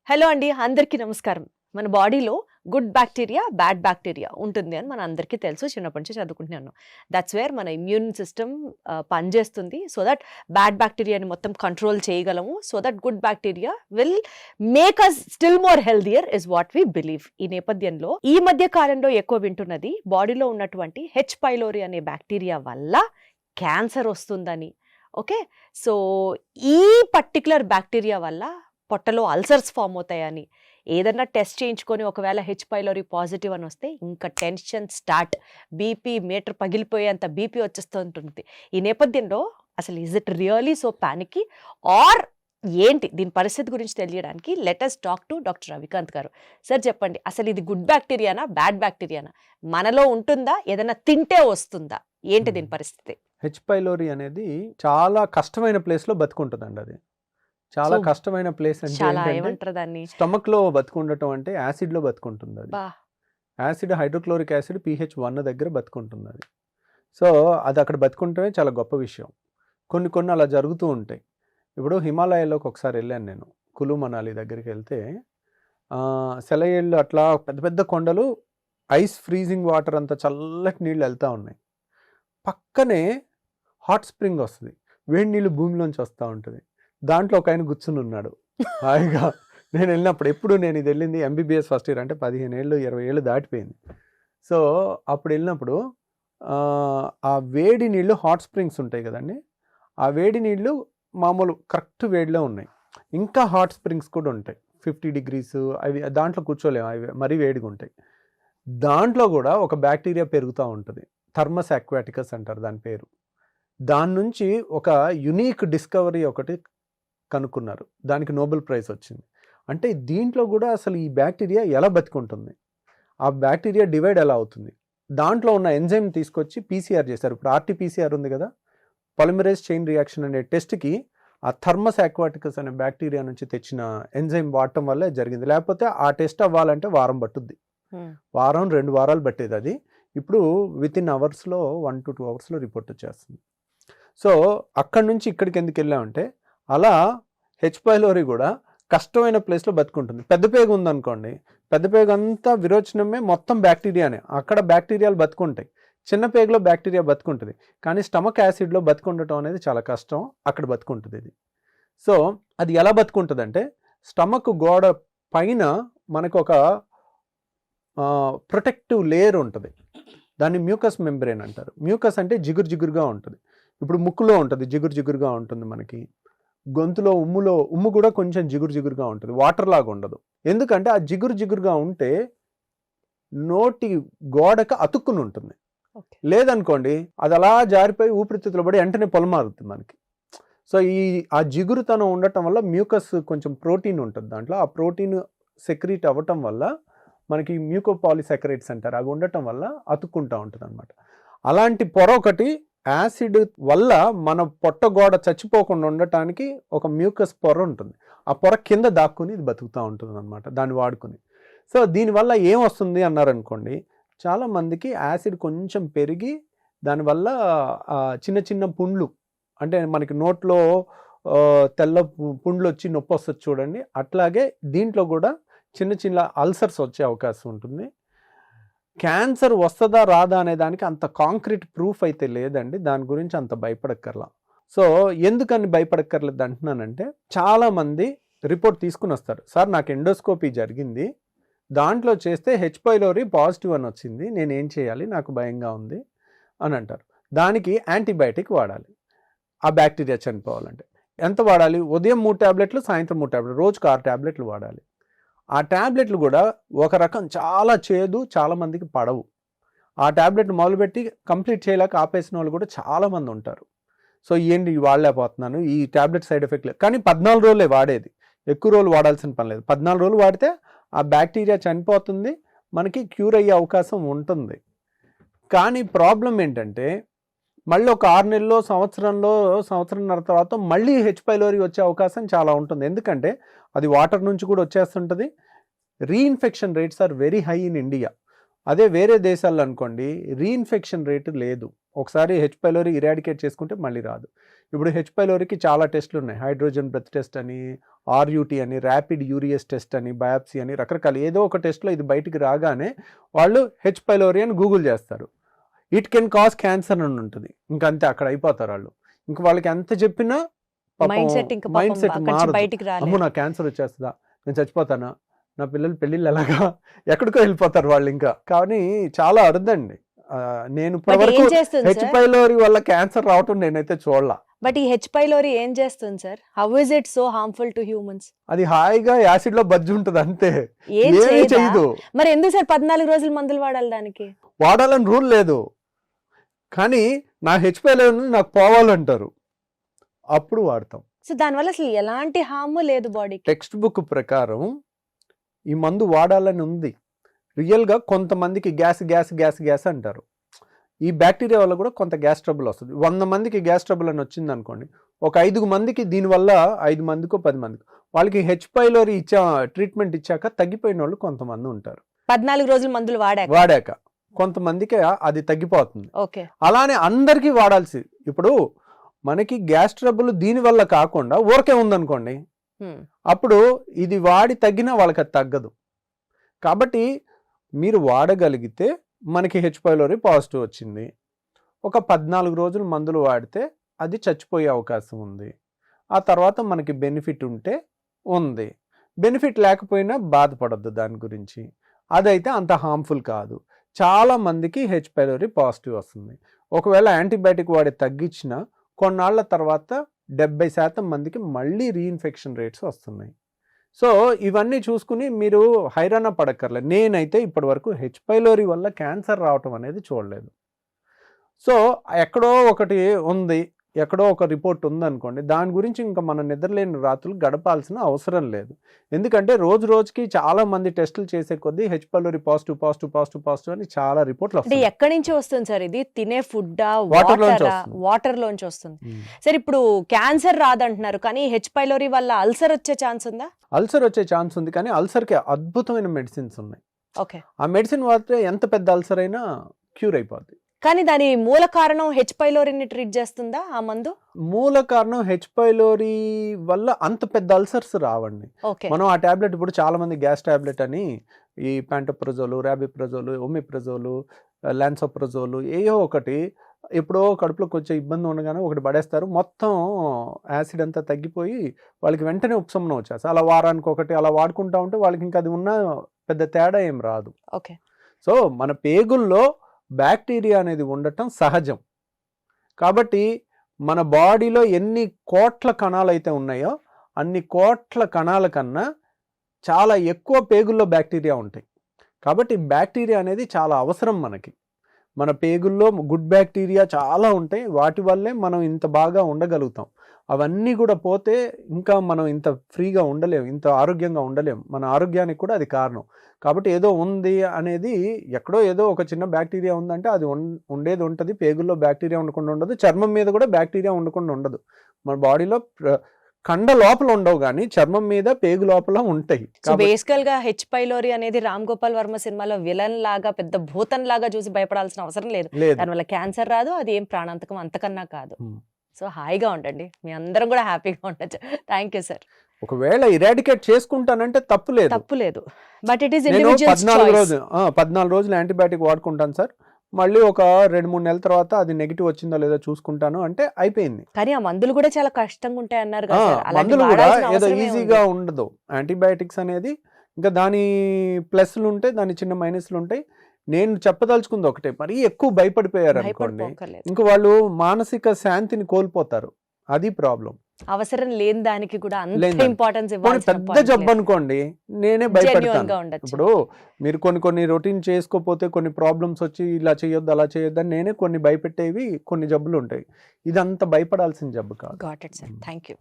Hello అండి, అందరికీ నమస్కారం. మన బాడీలో గుడ్ బ్యాక్టీరియా, బ్యాడ్ బ్యాక్టీరియా ఉంటుంది అని మన అందరికీ తెలుసు. చిన్నప్పటి నుంచి చదువుకుంటున్నాను. దట్స్ వేర్ మన ఇమ్యూన్ సిస్టమ్ పనిచేస్తుంది. సో దట్ బ్యాడ్ బ్యాక్టీరియాని మొత్తం కంట్రోల్ చేయగలము. So that good bacteria will make us still more healthier is what we believe. ఈ నేపథ్యంలో ఈ మధ్య కాలంలో ఎక్కువ వింటున్నది బాడీలో ఉన్నటువంటి హెచ్ పైలోరీ అనే బ్యాక్టీరియా వల్ల క్యాన్సర్ వస్తుందని. ఓకే, సో ఈ పర్టికులర్ బ్యాక్టీరియా వల్ల పొట్టలో అల్సర్స్ ఫామ్ అవుతాయని, ఏదన్నా టెస్ట్ చేయించుకొని ఒకవేళ హెచ్ పైలోరీ పాజిటివ్ అని వస్తే ఇంకా టెన్షన్ స్టార్ట్, బీపీ మీటర్ పగిలిపోయేంత బీపీ వచ్చేస్తుంటుంది. ఈ నేపథ్యంలో అసలు is it really so panicky or ఏంటి దీని పరిస్థితి గురించి తెలియడానికి let us talk to doctor Ravikanth garu. Sir చెప్పండి, అసలు ఇది గుడ్ బ్యాక్టీరియానా, బ్యాడ్ బ్యాక్టీరియానా, మనలో ఉంటుందా, ఏదైనా తింటే వస్తుందా, ఏంటి దీని పరిస్థితి? హెచ్ పైలోరీ అనేది చాలా కష్టమైన ప్లేస్లో బతుకుంటుందండి. అది చాలా కష్టమైన ప్లేస్ అంటే స్టమక్ లో బతుకుండటం అంటే యాసిడ్ లో బతుకుంటుంది. అది యాసిడ్, హైడ్రోక్లోరిక్ యాసిడ్ pH 1 దగ్గర బతుకుంటుంది. అది సో అది అక్కడ బతుకుంటమే చాలా గొప్ప విషయం. కొన్ని అలా జరుగుతూ ఉంటాయి. ఇప్పుడు హిమాలయాల్లోకి ఒకసారి వెళ్ళాను నేను, కులు మనాలి దగ్గరికి వెళ్తే సెలయేళ్ళు అట్లా పెద్ద పెద్ద కొండలు, ఐస్ ఫ్రీజింగ్ వాటర్ అంత చల్లటి నీళ్ళు వెళ్తూ ఉన్నాయి. పక్కనే హాట్ స్ప్రింగ్ వస్తుంది, వేడి నీళ్ళు భూమిలోంచి వస్తూ ఉంటుంది. దాంట్లో ఒక ఆయన కూర్చుని ఉన్నాడు హాయిగా. నేను వెళ్ళినప్పుడు, ఎప్పుడు నేను ఇది వెళ్ళింది MBBS ఫస్ట్ ఇయర్, అంటే 15 ఏళ్ళు 20 ఏళ్ళు దాటిపోయింది. సో అప్పుడు వెళ్ళినప్పుడు ఆ వేడి నీళ్ళు, హాట్ స్ప్రింగ్స్ ఉంటాయి కదండి, ఆ వేడి నీళ్ళు మామూలు కరెక్ట్ వేడిలో ఉన్నాయి. ఇంకా హాట్ స్ప్రింగ్స్ కూడా ఉంటాయి 50 degrees, అవి దాంట్లో కూర్చోలేము, అవి మరీ వేడిగా ఉంటాయి. దాంట్లో కూడా ఒక బ్యాక్టీరియా పెరుగుతూ ఉంటుంది, థర్మస్ అక్వాటికస్ అంటారు దాని పేరు. దాని నుంచి ఒక యునీక్ డిస్కవరీ ఒకటి కనుక్కున్నారు, దానికి నోబెల్ ప్రైజ్ వచ్చింది. అంటే దీంట్లో కూడా అసలు ఈ బ్యాక్టీరియా ఎలా బతికుంటుంది, ఆ బ్యాక్టీరియా డివైడ్ ఎలా అవుతుంది, దాంట్లో ఉన్న ఎంజైమ్ తీసుకొచ్చి PCR చేశారు. ఇప్పుడు RT-PCR ఉంది కదా, పాలిమరేజ్ చైన్ రియాక్షన్ అనే టెస్ట్కి ఆ థర్మస్ అక్వాటికస్ అనే బ్యాక్టీరియా నుంచి తెచ్చిన ఎంజైమ్ వాడటం వల్లే జరిగింది. లేకపోతే ఆ టెస్ట్ అవ్వాలంటే వారం పట్టుద్ది, వారం 2 వారాలు పట్టేది. అది ఇప్పుడు వితిన్ అవర్స్లో 1 to 2 అవర్స్లో రిపోర్ట్ వచ్చేస్తుంది. సో అక్కడి నుంచి ఇక్కడికి ఎందుకు వెళ్ళామంటే, అలా హెచ్ పైలోరీ కూడా కష్టమైన ప్లేస్లో బతుకుంటుంది. పెద్ద పేగు ఉందనుకోండి, పెద్ద పేగు అంతా విరోచనమే, మొత్తం బ్యాక్టీరియానే, అక్కడ బ్యాక్టీరియాలు బతుకుంటాయి. చిన్న పేగులో బ్యాక్టీరియా బతుకుంటుంది, కానీ స్టమక్ యాసిడ్లో బతుకుండటం అనేది చాలా కష్టం, అక్కడ బతుకుంటుంది ఇది. సో అది ఎలా బతుకుంటుంది అంటే, స్టమక్ గోడ పైన మనకు ఒక ప్రొటెక్టివ్ లేయర్ ఉంటుంది, దాన్ని మ్యూకస్ మెంబ్రేన్ అంటారు. మ్యూకస్ అంటే జిగురుగా ఉంటుంది. ఇప్పుడు ముక్కులో ఉంటుంది, జిగురుగా ఉంటుంది మనకి. గొంతులో, ఉమ్ము కూడా కొంచెం జిగురుగా ఉంటుంది, వాటర్ లాగా ఉండదు. ఎందుకంటే ఆ జిగురుగా ఉంటే నోటి గోడకు అతుక్కుని ఉంటుంది. లేదనుకోండి అది అలా జారిపోయి ఊపిరితిత్తులు పడి వెంటనే పొలమారుతుంది మనకి. సో ఆ జిగురుతనం ఉండటం వల్ల మ్యూకస్, కొంచెం ప్రోటీన్ ఉంటుంది దాంట్లో, ఆ ప్రోటీన్ సెక్రీట్ అవ్వటం వల్ల మనకి మ్యూకోపాలిసాకరైడ్స్ అంటారు, అవి ఉండటం వల్ల అతుక్కుంటూ ఉంటుంది అనమాట. అలాంటి పొర ఒకటి యాసిడ్ వల్ల మన పొట్ట గోడ చచ్చిపోకుండా ఉండటానికి ఒక మ్యూకస్ పొర ఉంటుంది, ఆ పొర కింద దాక్కుని ఇది బతుకుతూ ఉంటుంది అనమాట, దాన్ని వాడుకుని. సో దీనివల్ల ఏమొస్తుంది అన్నారనుకోండి, చాలామందికి యాసిడ్ కొంచెం పెరిగి దానివల్ల చిన్న పుండ్లు, అంటే మనకి నోట్లో తెల్ల పుండ్లు వచ్చి నొప్పి వస్తుంది చూడండి, అట్లాగే దీంట్లో కూడా చిన్న అల్సర్స్ వచ్చే అవకాశం ఉంటుంది. క్యాన్సర్ వస్తుందా రాదా అనే దానికి అంత కాంక్రీట్ ప్రూఫ్ అయితే లేదండి, దాని గురించి అంత భయపడక్కర్లా. సో ఎందుకని భయపడక్కర్లేదు అంటున్నానంటే, చాలామంది రిపోర్ట్ తీసుకుని వస్తారు, సార్ నాకు ఎండోస్కోపీ జరిగింది, దాంట్లో చేస్తే హెచ్ పైలోరీ పాజిటివ్ అని వచ్చింది, నేనేం చేయాలి, నాకు భయంగా ఉంది అని అంటారు. దానికి యాంటీబయాటిక్ వాడాలి ఆ బ్యాక్టీరియా చనిపోవాలంటే. ఎంత వాడాలి? ఉదయం 3 టాబ్లెట్లు, సాయంత్రం 3 టాబ్లెట్లు, రోజుకు 6 టాబ్లెట్లు వాడాలి. ఆ ట్యాబ్లెట్లు కూడా ఒక రకం చాలా చేదు, చాలామందికి పడవు. ఆ ట్యాబ్లెట్ మొదలుపెట్టి కంప్లీట్ చేయలేక ఆపేసిన వాళ్ళు కూడా చాలామంది ఉంటారు. సో ఏంటి వాడలేకపోతున్నాను, ఈ ట్యాబ్లెట్ సైడ్ ఎఫెక్ట్ లేదు, కానీ 14 రోజులే వాడేది, ఎక్కువ రోజులు వాడాల్సిన పని లేదు. 14 రోజులు వాడితే ఆ బ్యాక్టీరియా చనిపోతుంది, మనకి క్యూర్ అయ్యే అవకాశం ఉంటుంది. కానీ ప్రాబ్లం ఏంటంటే, మళ్ళీ ఒక 6 నెలల్లో, సంవత్సరంన్నర తర్వాత మళ్ళీ హెచ్ పైలోరీ వచ్చే అవకాశం చాలా ఉంటుంది. ఎందుకంటే అది వాటర్ నుంచి కూడా వచ్చేస్తుంటుంది. Reinfection rates are very high in India. అదే వేరే దేశాల్లో అనుకోండి రీఇన్ఫెక్షన్ రేటు లేదు, ఒకసారి హెచ్ పైలోరీ ఇరాడికేట్ చేసుకుంటే మళ్ళీ రాదు. ఇప్పుడు హెచ్ పైలోరీకి చాలా టెస్టులు ఉన్నాయి. హైడ్రోజన్ బ్రెత్ టెస్ట్ అని, ఆర్యూటీ అని, ర్యాపిడ్ యూరియస్ టెస్ట్ అని, బయాప్సీ అని, రకరకాల ఏదో ఒక టెస్ట్లో ఇది బయటికి రాగానే వాళ్ళు హెచ్ పైలోరీ అని గూగుల్ చేస్తారు. ఇట్ కెన్ కాజ్ క్యాన్సర్ అని ఉంటుంది. ఇంకా అంతే, అక్కడ అయిపోతారు వాళ్ళు. ఇంకా వాళ్ళకి ఎంత చెప్పినా మైండ్ సెట్ ఇంకా మైండ్ సెట్ మారదు. బయటికి అమ్మో రాలేదు. నా క్యాన్సర్ వచ్చేస్తుందా, నేను చచ్చిపోతానా, నా పిల్లలు పెళ్ళిళ్ళు ఎలాగా, ఎక్కడికో వెళ్ళిపోతారు వాళ్ళు ఇంకా. కానీ చాలా అరుదండి. నేను బట్ ఇప్పటివరకు ఏం చేస్తుంది హెచ్ సార్? పైలోరీ వల్ల క్యాన్సర్ రావటం నేనైతే చూడలా. బట్ ఈ హెచ్ పైలోరీ ఏం చేస్తుంది sir? How is it so harmful to humans? అది హాయిగా యాసిడ్ లో బజ్జి ఉంటుంది అంతే, ఏం ఏమీ చేయదా? చేయదు. మరి ఎందుకు సార్ 14 రోజులు మందులు వాడాలి దానికి? వాడాలని రూల్ లేదు, కానీ నా హెచ్ పైలోరీ నాకు పోవాలంటారు, అప్పుడు వాడతాం. సో దానివల్ల అసలు ఎలాంటి హామ్ లేదు బాడీకి. టెక్స్ట్ బుక్ ప్రకారం ఈ మందు వాడాలని ఉంది. రియల్గా కొంతమందికి గ్యాస్ గ్యాస్ గ్యాస్ గ్యాస్ అంటారు. ఈ బ్యాక్టీరియా వల్ల కూడా కొంత గ్యాస్ ట్రబుల్ వస్తుంది. 100 మందికి గ్యాస్ ట్రబుల్ అని వచ్చింది అనుకోండి, ఒక 5 మందికి దీనివల్ల 5 మందికో 10 మందికి వాళ్ళకి హెచ్ పైలోరీ ట్రీట్మెంట్ ఇచ్చాక తగ్గిపోయిన వాళ్ళు కొంతమంది ఉంటారు. 14 రోజులు మందులు వాడాక కొంతమందికి అది తగ్గిపోతుంది. ఓకే. అలానే అందరికీ వాడాల్సి. ఇప్పుడు మనకి గ్యాస్ ట్రబుల్ దీనివల్ల కాకుండా ఊరకే ఉందనుకోండి, అప్పుడు ఇది వాడి తగ్గినా వాళ్ళకి అది తగ్గదు. కాబట్టి మీరు వాడగలిగితే, మనకి హెచ్ పైలోరీ పాజిటివ్ వచ్చింది, ఒక 14 రోజులు మందులు వాడితే అది చచ్చిపోయే అవకాశం ఉంది. ఆ తర్వాత మనకి బెనిఫిట్ ఉంటే ఉంది, బెనిఫిట్ లేకపోయినా బాధపడద్దు దాని గురించి. అదైతే అంత హార్మ్ఫుల్ కాదు. చాలా మందికి హెచ్ పైలోరీ పాజిటివ్ వస్తుంది. ఒకవేళ యాంటీబయాటిక్ వాడి తగ్గించినా కొన్నాళ్ల తర్వాత 70% మందికి మళ్ళీ రీఇన్ఫెక్షన్ రేట్స్ వస్తున్నాయి. సో ఇవన్నీ చూసుకుని మీరు హైరాణ పడక్కర్లేదు. నేనైతే ఇప్పటి వరకు హెచ్ పైలోరీ వల్ల క్యాన్సర్ రావటం అనేది చూడలేదు. సో ఎక్కడో ఒకటి ఉంది, ఎక్కడో ఒక రిపోర్ట్ ఉందనుకోండి, దాని గురించి ఇంకా మనం నిద్రలేని రాత్రులు గడపాల్సిన అవసరం లేదు. ఎందుకంటే రోజు రోజుకి చాలా మంది టెస్టులు చేసే కొద్దీ H pylori positive positive positive positive అని చాలా రిపోర్ట్లు అంటే వస్తాయి. ఎక్కడి నుంచి వస్తుంది సార్ ఇది? తినే ఫుడ్, వాటర్ లోంచి వస్తుంది. వాటర్ లోంచి వస్తుంది. సార్ ఇప్పుడు క్యాన్సర్ రాదంటున్నారు, కానీ హెచ్ పైలోరీ వల్ల అల్సర్ వచ్చే ఛాన్స్ ఉందా? అల్సర్ వచ్చే ఛాన్స్ ఉంది, కానీ అల్సర్కి అద్భుతమైన మెడిసిన్స్ ఉన్నాయి. ఓకే. ఆ మెడిసిన్ వాడితే ఎంత పెద్ద అల్సర్ అయినా క్యూర్ అయిపోద్ది. కానీ దాని మూల కారణం హెచ్ పైలోరీని ట్రీట్ చేస్తుందా ఆ మందు? మూల కారణం హెచ్ పైలోరీ వల్ల అంత పెద్ద అల్సర్స్ రావండి. ఓకే. మనం ఆ టాబ్లెట్, ఇప్పుడు చాలా మంది గ్యాస్ టాబ్లెట్ అని ఈ ప్యాంటోప్రజోలు, ర్యాబిప్రజోలు, ఒమిప్రజోలు, లాన్సోప్రజోలు ఏయో ఒకటి ఎప్పుడో కడుపులో కొంచెం ఇబ్బంది ఉండగానే ఒకటి పడేస్తారు, మొత్తం యాసిడ్ అంతా తగ్గిపోయి వాళ్ళకి వెంటనే ఉపశమనం వచ్చేసి అలా వారానికి ఒకటి అలా వాడుకుంటా ఉంటే వాళ్ళకి ఇంకా అది ఉన్న పెద్ద తేడా ఏం రాదు. ఓకే. సో మన పేగుల్లో బ్యాక్టీరియా అనేది ఉండటం సహజం. కాబట్టి మన బాడీలో ఎన్ని కోట్ల కణాలు అయితే ఉన్నాయో అన్ని కోట్ల కణాల కన్నా చాలా ఎక్కువ పేగుల్లో బ్యాక్టీరియా ఉంటాయి. కాబట్టి బ్యాక్టీరియా అనేది చాలా అవసరం మనకి. మన పేగుల్లో గుడ్ బ్యాక్టీరియా చాలా ఉంటాయి, వాటి వల్లే మనం ఇంత బాగా ఉండగలుగుతాం. అవన్నీ కూడా పోతే ఇంకా మనం ఇంత ఫ్రీగా ఉండలేం, ఇంత ఆరోగ్యంగా ఉండలేం. మన ఆరోగ్యానికి కూడా అది కారణం. కాబట్టి ఏదో ఉంది అనేది, ఎక్కడో ఏదో ఒక చిన్న బ్యాక్టీరియా ఉందంటే అది ఉండేది ఉంటుంది. పేగుల్లో బ్యాక్టీరియా ఉండకుండా ఉండదు, చర్మం మీద కూడా బ్యాక్టీరియా ఉండకుండా ఉండదు. మన బాడీలో కండ లోపల ఉండవు, కానీ చర్మం మీద పేగు లోపల ఉంటాయి. సో బేసికల్ గా హెచ్ పైలోరీ అనేది రామ్ గోపాల్ వర్మ సినిమాలో విలన్ లాగా, పెద్ద భూతం లాగా చూసి భయపడాల్సిన అవసరం లేదు. దానివల్ల క్యాన్సర్ రాదు, అది ఏం ప్రాణాంతకం అంతకన్నా కాదు. సో హాయిగా ఉండండి, మీ అందరం కూడా హ్యాపీగా ఉండొచ్చు. Thank you sir. ఒకవేళ ఇరాడికేట్ చేసుకుంటానంటే తప్పు లేదు, బట్ ఇట్ ఈస్ నేను 14 రోజులు యాంటీబయాటిక్ వాడుకుంటాను సార్, మళ్ళీ ఒక 2-3 నెలల తర్వాత అది నెగిటివ్ వచ్చిందో లేదో చూసుకుంటాను అంటే అయిపోయింది. కానీ ఆ మందులు కూడా చాలా కష్టంగా ఉంటాయి అన్నారు కదా సార్. మందులు కూడా ఏదో ఈజీగా ఉండదు. యాంటీబయాటిక్స్ అనేది ఇంకా దాని ప్లస్లు ఉంటాయి, దాని చిన్న మైనస్లు ఉంటాయి. నేను చెప్పదలుచుకుంది ఒకటే, మరీ ఎక్కువ భయపడిపోయారు అనుకోండి, ఇంకా వాళ్ళు మానసిక శాంతిని కోల్పోతారు. అది ప్రాబ్లం. అవసరం లేని దానికి కూడా అంత ఇంపార్టెన్స్ ఇవ్వాలి. పెద్ద జబ్బు అనుకోండి, నేనే భయపడతాను. ఇప్పుడు మీరు కొన్ని రొటీన్ చేసుకోకపోతే కొన్ని ప్రాబ్లమ్స్ వచ్చి ఇలా చేయొద్దు అలా చేయొద్దు అని నేనే కొన్ని భయపెట్టేవి కొన్ని జబ్బులు ఉంటాయి. ఇదంతా భయపడాల్సిన జబ్బు కాదు. Got it sir. Thank you.